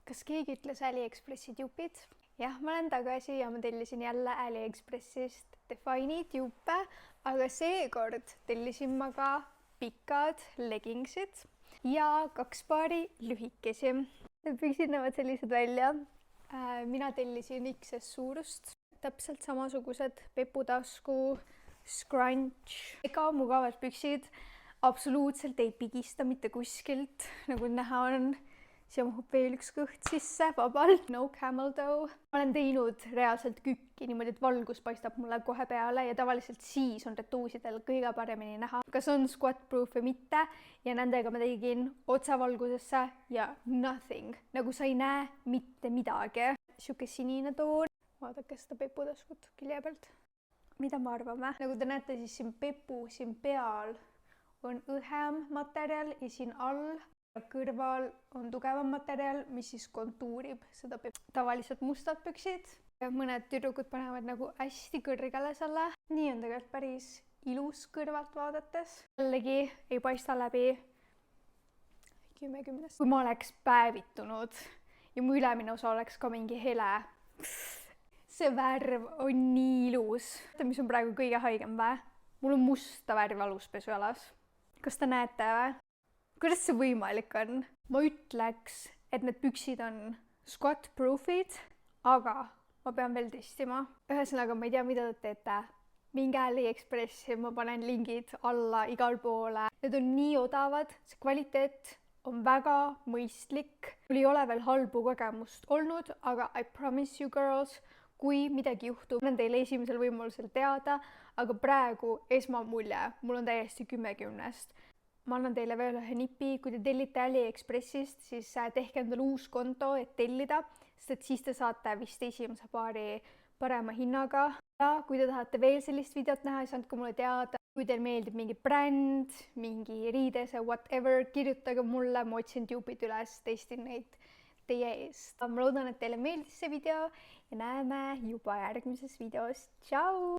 Kas keegi ütles AliExpressi tjupid? Jah, ma olen tagasi ja ma tellisin jälle AliExpressist Defini tjupe, aga seekord tellisin ma ka pikad leggingsid ja 2 paari lühikesi. Need püksid näevad sellised välja. Mina tellisin XS suurust, täpselt samasugused peputasku, scrunch, ega mugavad püksid, absoluutselt ei pigista mitte kuskilt, nagu näha on. Siia mahub veel üks kõht sisse, vabalt. No camel toe. Ma olen teinud reaalselt kükki niimoodi, et valgus paistab mulle kohe peale ja tavaliselt siis on retuusidel kõige paremini näha, kas on squat proof või mitte. Ja nendega ma tegin otsevalgusesse ja nothing. Nagu sa ei näe mitte midagi. Siuke sinine toon. Vaadake seda peputaskut külje pealt. Mida me arvame? Nagu te näete, siis siin pepu siin peal on õhem materjal ja siin all kõrval on tugevam materjal, mis siis kontuurib seda tavaliselt mustad püksid. Mõned tüdrukud panevad nagu hästi kõrgele selle. Nii on tegelikult päris ilus kõrvalt vaadates. Jällegi ei paista läbi 10-10. Kui ma oleks päevitunud ja mu ülemine osa oleks ka mingi hele. See värv on nii ilus. Mis on praegu kõige haigem vä? Mul on musta värvi aluspesujalas. Kas te näete vä? Kuidas see võimalik on? Ma ütleks, et need püksid on squat proofid, aga ma pean veel testima. Ühesõnaga, ma ei tea, mida te teete. Minge AliExpressi, ma panen lingid alla igal poole. Need on nii odavad, see kvaliteet on väga mõistlik. Mul ei ole veel halbu kogemust olnud, aga I promise you girls, kui midagi juhtub, annan teile esimesel võimalusel teada, aga praegu esmamulje, mul on täiesti 10-10. Ma annan teile veel ühe nipi, kui te tellite AliExpressist, siis tehke endale uus konto, et tellida, sest siis te saate vist esimese paari parema hinnaga. Ja kui te tahate veel sellist videot näha, siis andke mulle teada. Kui teil meeldib mingi bränd, mingi riidese, whatever, kirjutage mulle, ma otsin tjupid üles, testin neid teie eest. Ma loodan, et teile meeldis see video ja näeme juba järgmises videos. Tšau!